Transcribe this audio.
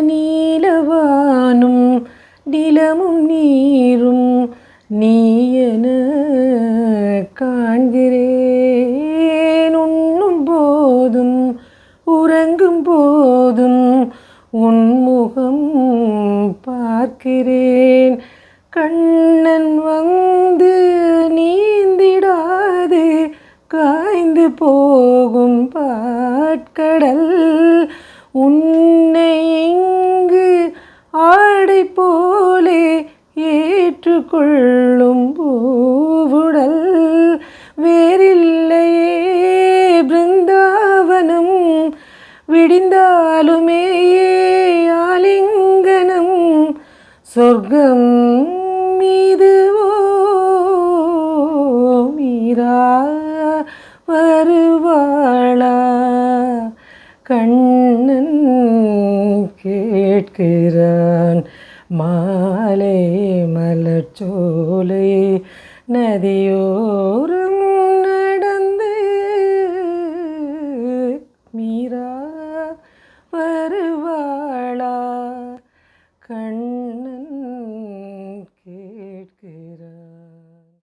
நீலவானும் நிலமும் நீரும் நீயென காண்கிறேன். உண்ணும் போதும் உறங்கும் போதும் உன்முகம் பார்க்கிறேன். கண்ணன் வந்து நீந்திடாது காய்ந்து போகும் பாட்கடல். உன்னை இங்கு ஆடை போலே ஏற்றுக்கொள்ளும் பூவுடல். வேறில்லையே பிருந்தாவனம் விடிந்தாலுமே ஆலிங்கனம். சொர்க்கம் மீதுவோ மீரா வருவாளா? கண்ணன் கேட்கிறான் மாலை மலர்ச்சோலை நதியோரம்.